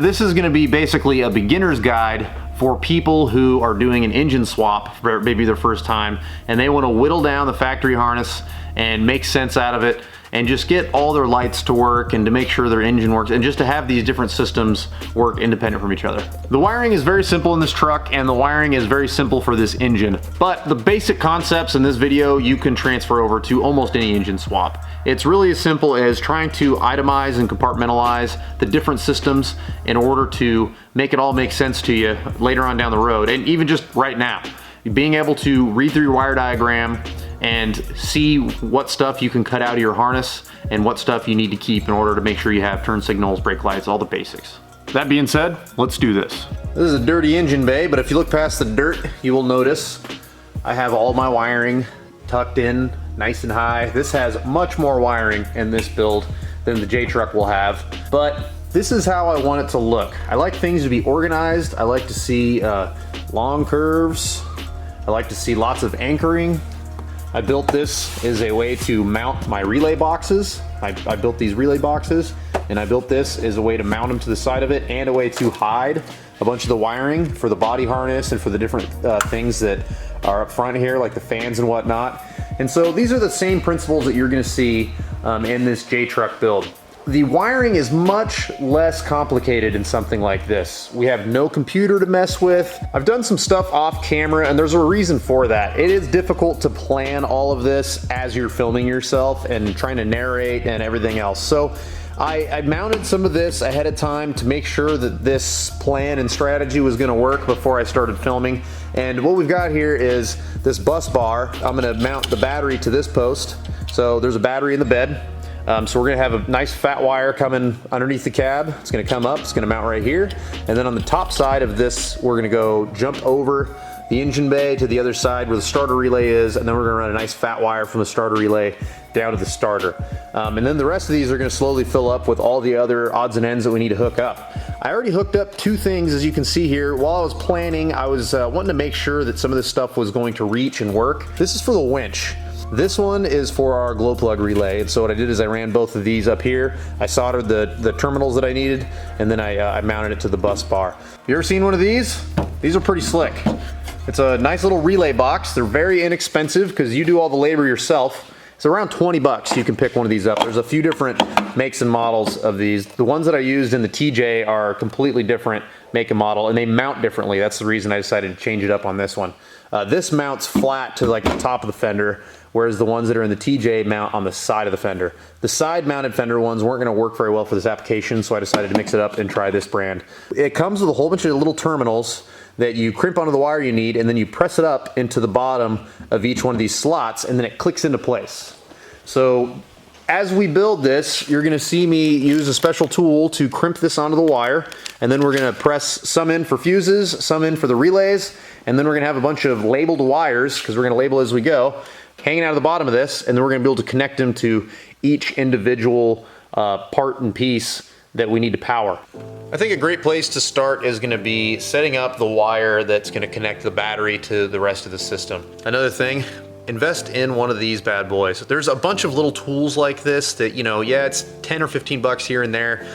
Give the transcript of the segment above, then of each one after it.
this is gonna be basically a beginner's guide for people who are doing an engine swap for maybe their first time, and they wanna whittle down the factory harness and make sense out of it, and just get all their lights to work and to make sure their engine works, and just to have these different systems work independent from each other. The wiring is very simple in this truck, and the wiring is very simple for this engine, but the basic concepts in this video you can transfer over to almost any engine swap. It's really as simple as trying to itemize and compartmentalize the different systems in order to make it all make sense to you later on down the road, and even just right now. Being able to read through your wire diagram and see what stuff you can cut out of your harness and what stuff you need to keep in order to make sure you have turn signals, brake lights, all the basics. That being said, let's do this. This is a dirty engine bay, but if you look past the dirt, you will notice I have all my wiring tucked in nice and high. This has much more wiring in this build than the J truck will have, but this is how I want it to look. I like things to be organized. I like to see long curves. I like to see lots of anchoring. I built this as a way to mount my relay boxes. I built these relay boxes, and I built this as a way to mount them to the side of it, and a way to hide a bunch of the wiring for the body harness and for the different things that are up front here, like the fans and whatnot. And so these are the same principles that you're gonna see in this J truck build. The wiring is much less complicated in something like this. We have no computer to mess with. I've done some stuff off camera, and there's a reason for that. It is difficult to plan all of this as you're filming yourself and trying to narrate and everything else. So I mounted some of this ahead of time to make sure that this plan and strategy was gonna work before I started filming. And what we've got here is this bus bar. I'm gonna mount the battery to this post. So there's a battery in the bed. So we're gonna have a nice fat wire coming underneath the cab. It's gonna come up, it's gonna mount right here. And then on the top side of this, we're gonna go jump over the engine bay to the other side where the starter relay is, and then we're gonna run a nice fat wire from the starter relay down to the starter. And then the rest of these are gonna slowly fill up with all the other odds and ends that we need to hook up. I already hooked up two things, as you can see here. While I was planning, I was wanting to make sure that some of this stuff was going to reach and work. This is for the winch. This one is for our glow plug relay, and so what I did is I ran both of these up here. I soldered the terminals that I needed, and then I mounted it to the bus bar. You ever seen one of these? These are pretty slick. It's a nice little relay box. They're very inexpensive because you do all the labor yourself. It's around 20 bucks you can pick one of these up. There's a few different makes and models of these. The ones that I used in the TJ are completely different make and model, and they mount differently. That's the reason I decided to change it up on this one. This mounts flat to like the top of the fender, whereas the ones that are in the TJ mount on the side of the fender. The side mounted fender ones weren't gonna work very well for this application, so I decided to mix it up and try this brand. It comes with a whole bunch of little terminals that you crimp onto the wire you need, and then you press it up into the bottom of each one of these slots, and then it clicks into place. So as we build this, you're gonna see me use a special tool to crimp this onto the wire, and then we're gonna press some in for fuses, some in for the relays, and then we're gonna have a bunch of labeled wires, because we're gonna label as we go, hanging out of the bottom of this, and then we're gonna be able to connect them to each individual part and piece that we need to power. I think a great place to start is gonna be setting up the wire that's gonna connect the battery to the rest of the system. Another thing, invest in one of these bad boys. There's a bunch of little tools like this that, you know, yeah, it's 10 or 15 bucks here and there.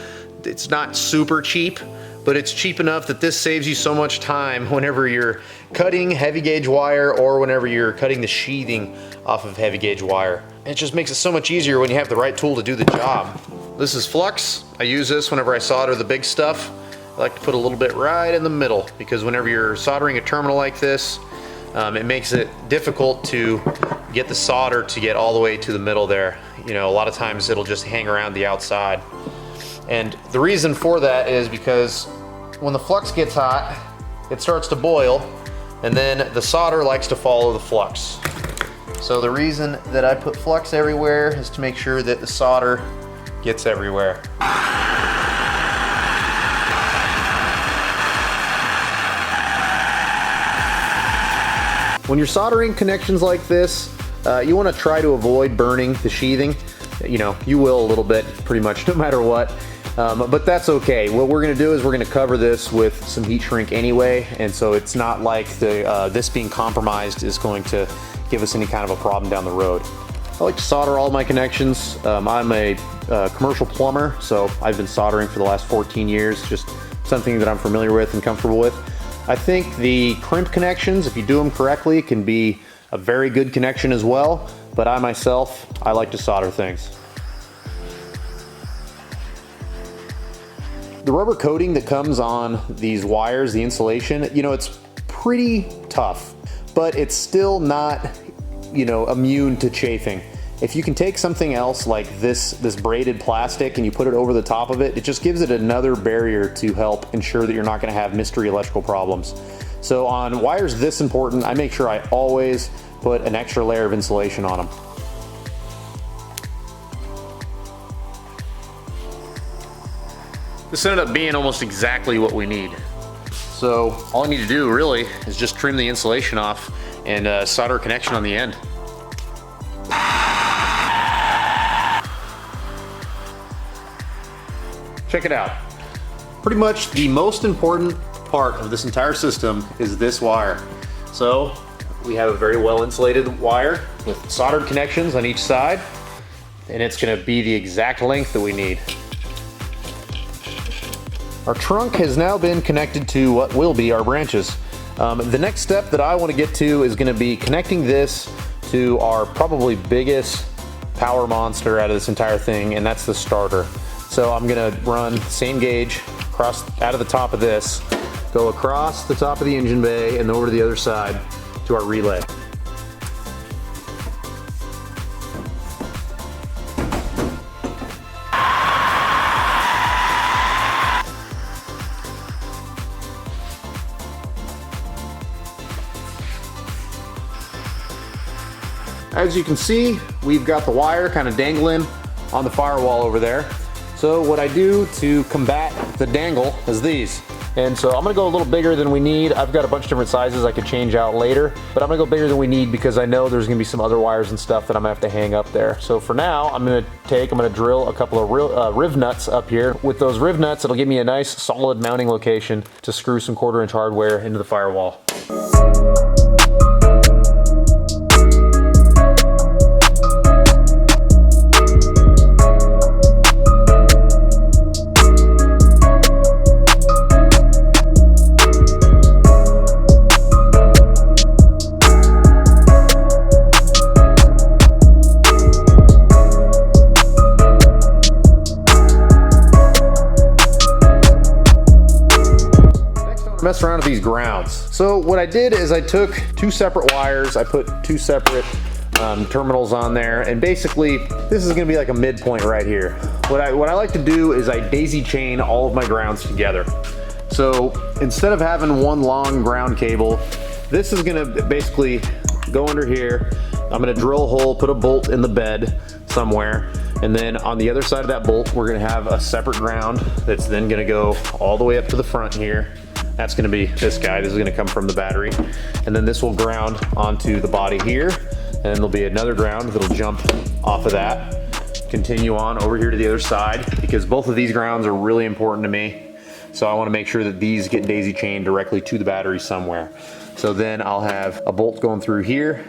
It's not super cheap, but it's cheap enough that this saves you so much time whenever you're cutting heavy gauge wire or whenever you're cutting the sheathing off of heavy gauge wire. It just makes it so much easier when you have the right tool to do the job. This is flux. I use this whenever I solder the big stuff. I like to put a little bit right in the middle, because whenever you're soldering a terminal like this, it makes it difficult to get the solder to get all the way to the middle there. You know, a lot of times it'll just hang around the outside. And the reason for that is because when the flux gets hot, it starts to boil, and then the solder likes to follow the flux. So the reason that I put flux everywhere is to make sure that the solder gets everywhere. When you're soldering connections like this, you want to try to avoid burning the sheathing. You know, you will a little bit, pretty much no matter what. But that's okay. What we're going to do is we're going to cover this with some heat shrink anyway, and so it's not like this being compromised is going to give us any kind of a problem down the road. I like to solder all my connections. I'm a commercial plumber, so I've been soldering for the last 14 years, just something that I'm familiar with and comfortable with. I think the crimp connections, if you do them correctly, can be a very good connection as well, but I myself, I like to solder things. The rubber coating that comes on these wires, the insulation, you know, it's pretty tough, but it's still not, you know, immune to chafing. If you can take something else like this braided plastic and you put it over the top of it, it just gives it another barrier to help ensure that you're not going to have mystery electrical problems. So on wires this important, I make sure I always put an extra layer of insulation on them. This ended up being almost exactly what we need. So all I need to do really is just trim the insulation off and solder a connection on the end. Check it out. Pretty much the most important part of this entire system is this wire. So we have a very well insulated wire with soldered connections on each side, and it's going to be the exact length that we need. Our trunk has now been connected to what will be our branches. The next step that I want to get to is going to be connecting this to our probably biggest power monster out of this entire thing, and that's the starter. So I'm going to run same gauge across out of the top of this, go across the top of the engine bay and over to the other side to our relay. As you can see, we've got the wire kind of dangling on the firewall over there. So what I do to combat the dangle is these. And so I'm gonna go a little bigger than we need. I've got a bunch of different sizes I could change out later, but I'm gonna go bigger than we need because I know there's gonna be some other wires and stuff that I'm gonna have to hang up there. So for now, I'm gonna drill a couple of riv nuts up here. With those riv nuts, it'll give me a nice solid mounting location to screw some 1/4-inch hardware into the firewall. Mess around with these grounds. So what I did is I took 2 separate wires, I put 2 separate terminals on there, and basically this is going to be like a midpoint right here. What I like to do is I daisy chain all of my grounds together. So instead of having one long ground cable, this is going to basically go under here. I'm going to drill a hole, put a bolt in the bed somewhere, and then on the other side of that bolt we're going to have a separate ground that's then going to go all the way up to the front here. That's going to be this guy. This is going to come from the battery, and then this will ground onto the body here, and then there'll be another ground that'll jump off of that, continue on over here to the other side, because both of these grounds are really important to me. So I want to make sure that these get daisy chained directly to the battery somewhere. So then I'll have a bolt going through here.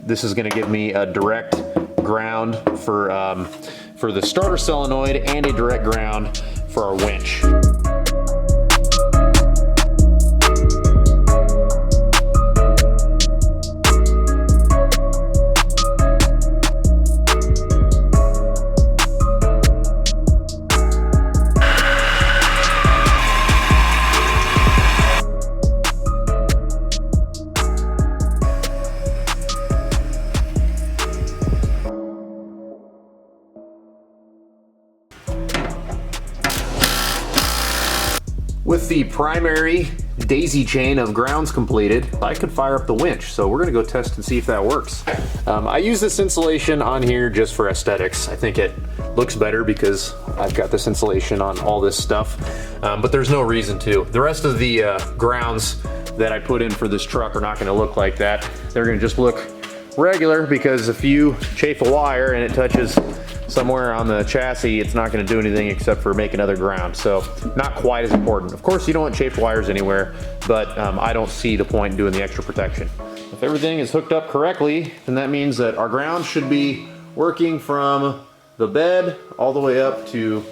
This is going to give me a direct ground for the starter solenoid and a direct ground for our winch. With the primary daisy chain of grounds completed, I could fire up the winch. So we're gonna go test and see if that works. I use this insulation on here just for aesthetics. I think it looks better because I've got this insulation on all this stuff, but there's no reason to. The rest of the grounds that I put in for this truck are not gonna look like that. They're gonna just look regular, because if you chafe a wire and it touches somewhere on the chassis, it's not going to do anything except for make another ground. So not quite as important. Of course, you don't want chafed wires anywhere, but I don't see the point in doing the extra protection. If everything is hooked up correctly, then that means that our ground should be working from the bed all the way up to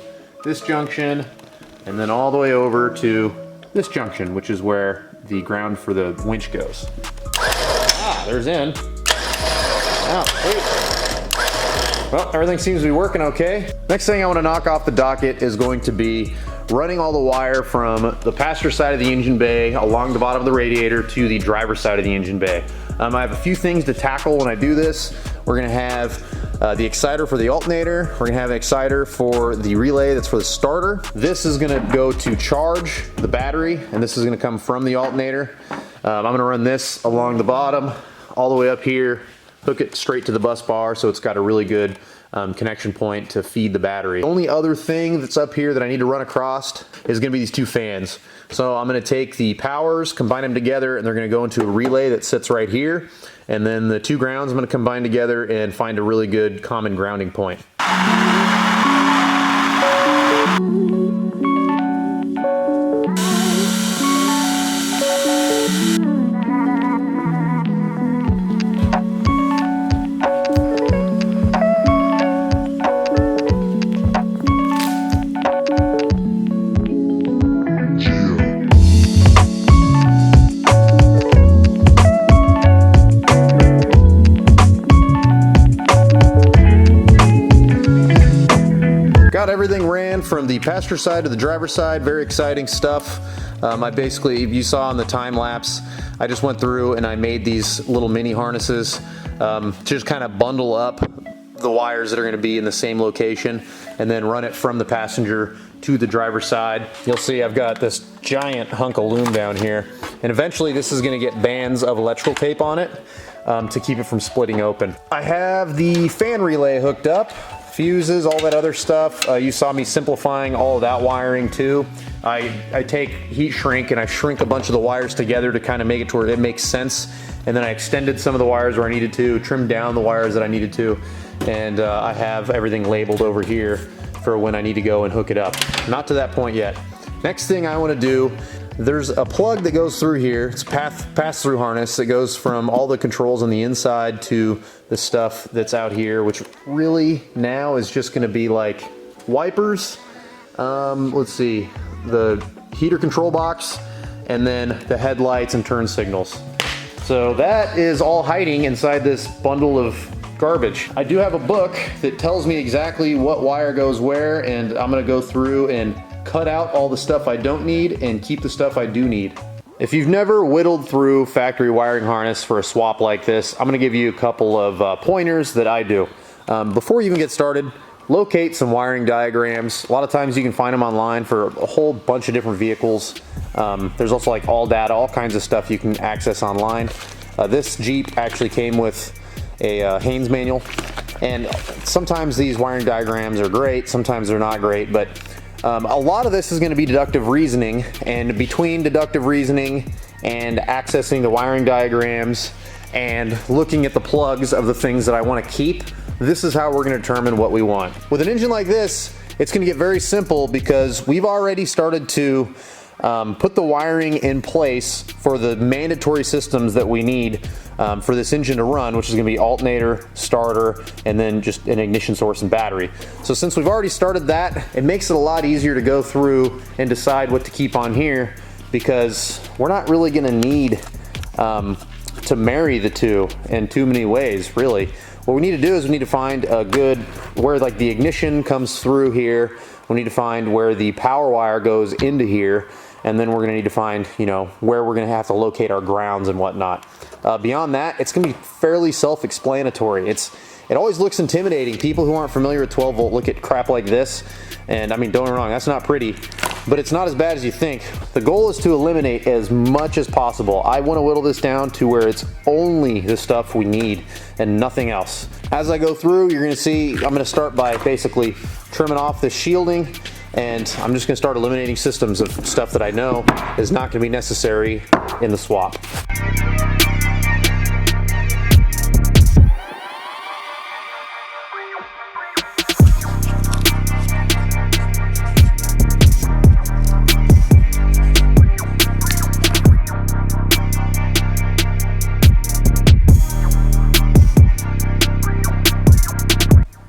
this junction, and then all the way over to this junction, which is where the ground for the winch goes. Ah, there's in. Oh, wait. Well, everything seems to be working okay. Next thing I want to knock off the docket is going to be running all the wire from the passenger side of the engine bay along the bottom of the radiator to the driver's side of the engine bay. I have a few things to tackle when I do this. We're gonna have the exciter for the alternator. We're gonna have an exciter for the relay that's for the starter. This is gonna go to charge the battery, and this is gonna come from the alternator. I'm gonna run this along the bottom, all the way up here, hook it straight to the bus bar so it's got a really good connection point to feed the battery. The only other thing that's up here that I need to run across is gonna be these two fans. So I'm gonna take the powers, combine them together, and they're gonna go into a relay that sits right here. And then the two grounds I'm gonna combine together and find a really good common grounding point. Everything ran from the passenger side to the driver's side. Very exciting stuff. I basically, you saw on the time lapse, I just went through and I made these little mini harnesses to just kind of bundle up the wires that are going to be in the same location and then run it from the passenger to the driver's side. You'll see I've got this giant hunk of loom down here, and eventually this is going to get bands of electrical tape on it to keep it from splitting open. I have the fan relay hooked up, fuses, all that other stuff. You saw me simplifying all of that wiring too. I take heat shrink and I shrink a bunch of the wires together to kind of make it to where it makes sense, and then I extended some of the wires where I needed to, trimmed down the wires that I needed to, and I have everything labeled over here for when I need to go and hook it up. Not to that point yet. Next thing I want to do, there's a plug that goes through here. It's a pass-through harness that goes from all the controls on the inside to the stuff that's out here, which really now is just going to be like wipers. Let's see, the heater control box, and then the headlights and turn signals. So that is all hiding inside this bundle of garbage. I do have a book that tells me exactly what wire goes where, and I'm going to go through and cut out all the stuff I don't need and keep the stuff I do need. If you've never whittled through factory wiring harness for a swap like this, I'm going to give you a couple of pointers that I do. Before you even get started, locate some wiring diagrams. A lot of times you can find them online for a whole bunch of different vehicles. There's also like all data, all kinds of stuff you can access online. This Jeep actually came with a Haynes manual, and sometimes these wiring diagrams are great, sometimes they're not great, but a lot of this is going to be deductive reasoning, and between deductive reasoning and accessing the wiring diagrams and looking at the plugs of the things that I want to keep, this is how we're going to determine what we want. With an engine like this, it's going to get very simple because we've already started to put the wiring in place for the mandatory systems that we need for this engine to run, which is going to be alternator, starter, and then just an ignition source and battery. So since we've already started that, it makes it a lot easier to go through and decide what to keep on here, because we're not really going to need to marry the two in too many ways, really. What we need to do is we need to find a good, where like the ignition comes through here, we need to find where the power wire goes into here, and then we're going to need to find, you know, where we're going to have to locate our grounds and whatnot. Beyond that, it's going to be fairly self-explanatory. It always looks intimidating. People who aren't familiar with 12 volt look at crap like this, and I mean, don't get me wrong, that's not pretty, but it's not as bad as you think. The goal is to eliminate as much as possible. I want to whittle this down to where it's only the stuff we need and nothing else. As I go through, you're going to see, I'm going to start by basically trimming off this shielding, and I'm just going to start eliminating systems of stuff that I know is not going to be necessary in the swap.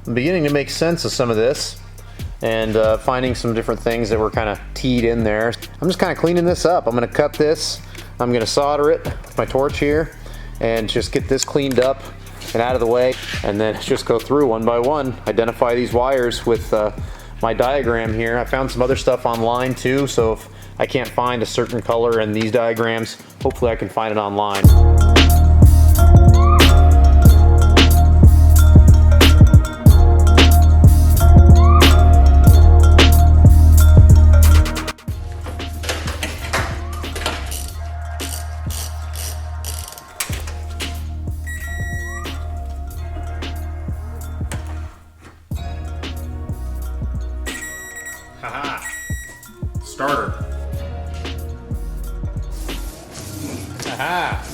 I'm beginning to make sense of some of this. and finding some different things that were kind of teed in there. I'm just kind of cleaning this up. I'm gonna cut this, I'm gonna solder it with my torch here, and just get this cleaned up and out of the way, and then just go through one by one, identify these wires with my diagram here. I found some other stuff online too, so if I can't find a certain color in these diagrams, hopefully I can find it online. Haha, starter. Aha.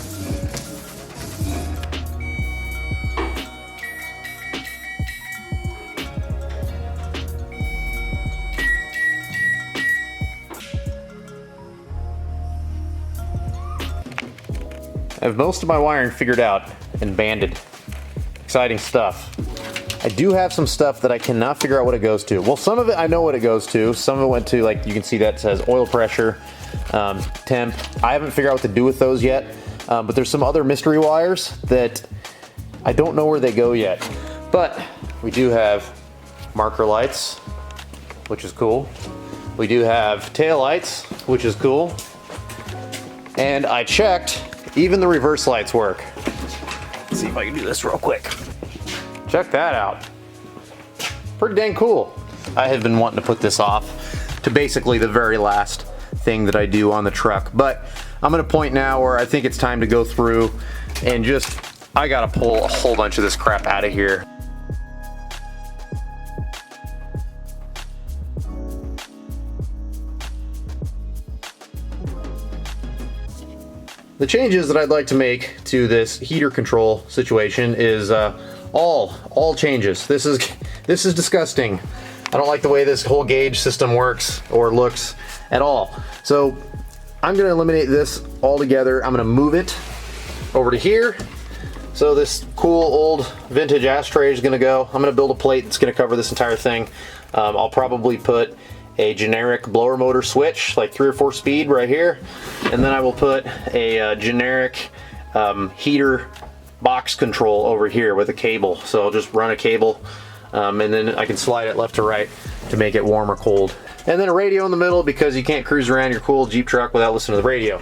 I have most of my wiring figured out and banded. Exciting stuff. I do have some stuff that I cannot figure out what it goes to. Well, some of it I know what it goes to. Some of it went to, like, you can see that says oil pressure, temp. I haven't figured out what to do with those yet, but there's some other mystery wires that I don't know where they go yet. But we do have marker lights, which is cool. We do have tail lights, which is cool. And I checked, even the reverse lights work. Let's see if I can do this real quick. Check that out. Pretty dang cool. I have been wanting to put this off to basically the very last thing that I do on the truck, but I'm at a point now where I think it's time to go through and just, I gotta pull a whole bunch of this crap out of here. The changes that I'd like to make to this heater control situation is all changes. This is disgusting. I don't like the way this whole gauge system works or looks at all. So I'm gonna eliminate this altogether. I'm gonna move it over to here. So this cool old vintage ashtray is gonna go. I'm gonna build a plate that's gonna cover this entire thing. I'll probably put a generic blower motor switch, like 3 or 4 speed right here. And then I will put a generic heater box control over here with a cable. So I'll just run a cable and then I can slide it left to right to make it warm or cold. And then a radio in the middle because you can't cruise around your cool Jeep truck without listening to the radio.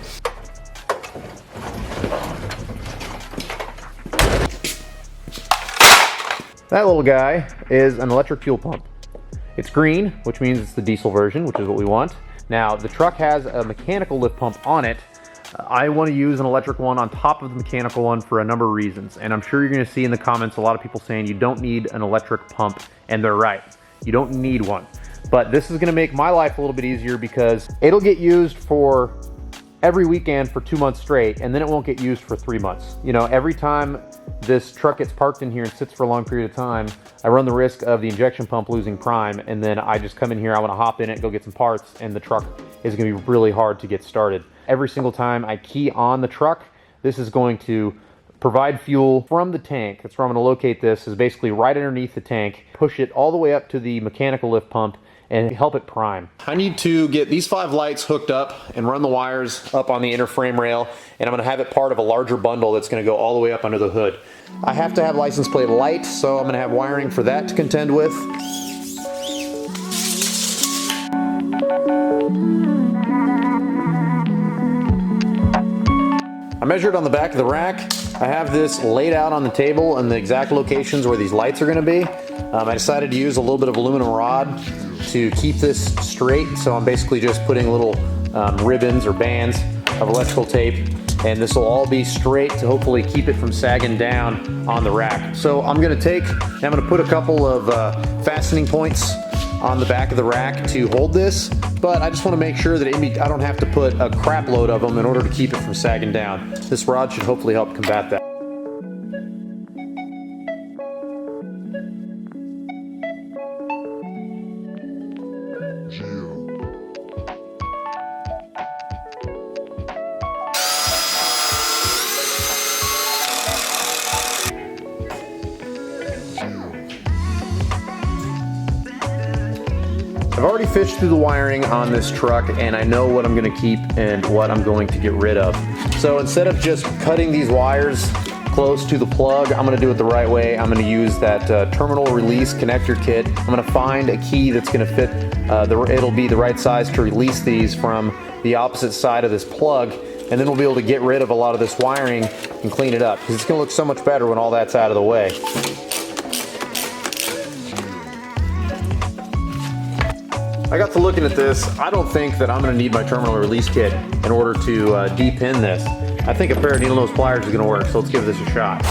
That little guy is an electric fuel pump. It's green, which means it's the diesel version, which is what we want. Now, the truck has a mechanical lift pump on it. I want to use an electric one on top of the mechanical one for a number of reasons. And I'm sure you're going to see in the comments a lot of people saying you don't need an electric pump, and they're right. You don't need one. But this is going to make my life a little bit easier because it'll get used for every weekend for 2 months straight, and then it won't get used for 3 months. You know, every time this truck gets parked in here and sits for a long period of time, I run the risk of the injection pump losing prime, and then I just come in here, I want to hop in it, go get some parts, and the truck is going to be really hard to get started. Every single time I key on the truck, this is going to provide fuel from the tank. That's where I'm going to locate this, is basically right underneath the tank, push it all the way up to the mechanical lift pump, and help it prime. I need to get these 5 lights hooked up and run the wires up on the inner frame rail, and I'm going to have it part of a larger bundle that's going to go all the way up under the hood. I have to have license plate light, so I'm going to have wiring for that to contend with. I measured on the back of the rack. I have this laid out on the table and the exact locations where these lights are going to be. I decided to use a little bit of aluminum rod to keep this straight, so I'm basically just putting little ribbons or bands of electrical tape, and this will all be straight to hopefully keep it from sagging down on the rack. So I'm going to put a couple of fastening points on the back of the rack to hold this, but I just want to make sure that I don't have to put a crap load of them in order to keep it from sagging down. This rod should hopefully help combat that. I've already fished through the wiring on this truck, and I know what I'm going to keep and what I'm going to get rid of. So instead of just cutting these wires close to the plug, I'm going to do it the right way. I'm going to use that terminal release connector kit. I'm going to find a key that's going to fit, it'll be the right size to release these from the opposite side of this plug, and then we'll be able to get rid of a lot of this wiring and clean it up, because it's going to look so much better when all that's out of the way. I got to looking at this. I don't think that I'm going to need my terminal release kit in order to de-pin this. I think a pair of needle nose pliers is going to work, so let's give this a shot.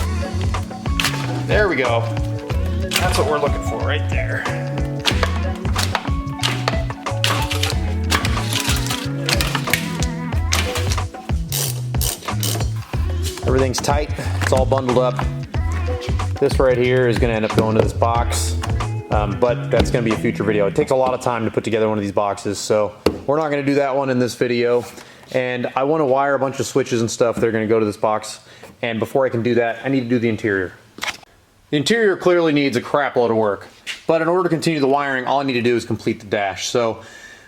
There we go. That's what we're looking for right there. Everything's tight. It's all bundled up. This right here is going to end up going to this box, but that's going to be a future video. It takes a lot of time to put together one of these boxes, so we're not going to do that one in this video. And I want to wire a bunch of switches and stuff that are going to go to this box. And before I can do that, I need to do the interior. The interior clearly needs a crap load of work. But in order to continue the wiring, all I need to do is complete the dash. So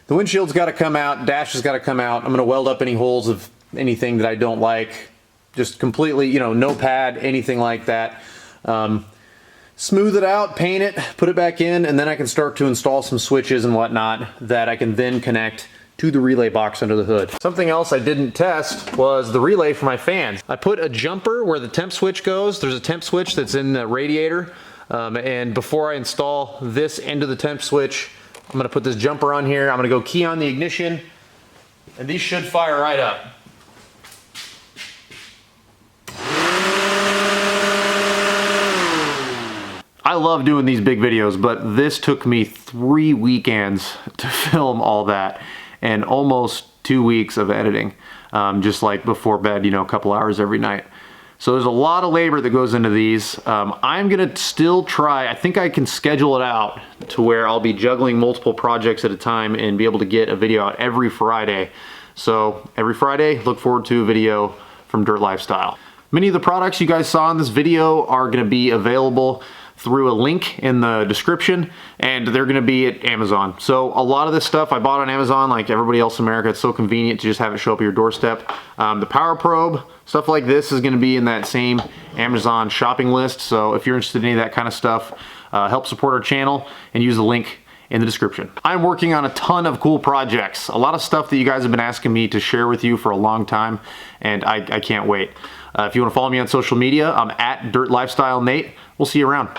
the windshield's got to come out, dash has got to come out. I'm going to weld up any holes of anything that I don't like. Just completely, you know, no pad, anything like that. Smooth it out, paint it, put it back in, and then I can start to install some switches and whatnot that I can then connect to the relay box under the hood. Something else I didn't test was the relay for my fans. I put a jumper where the temp switch goes. There's a temp switch that's in the radiator. And before I install this into the temp switch, I'm gonna put this jumper on here. I'm gonna go key on the ignition, and these should fire right up. I love doing these big videos, but this took me 3 weekends to film all that, and almost 2 weeks of editing, just like before bed, you know, a couple hours every night. So there's a lot of labor that goes into these. I'm gonna still try, I think I can schedule it out to where I'll be juggling multiple projects at a time and be able to get a video out every Friday. So every Friday, look forward to a video from Dirt Lifestyle. Many of the products you guys saw in this video are gonna be available through a link in the description, and they're gonna be at Amazon. So a lot of this stuff I bought on Amazon, like everybody else in America. It's so convenient to just have it show up at your doorstep. The power probe, stuff like this is gonna be in that same Amazon shopping list. So if you're interested in any of that kind of stuff, help support our channel and use the link in the description. I'm working on a ton of cool projects, a lot of stuff that you guys have been asking me to share with you for a long time, and I can't wait. If you want to follow me on social media, I'm at Dirt Lifestyle Nate. We'll see you around.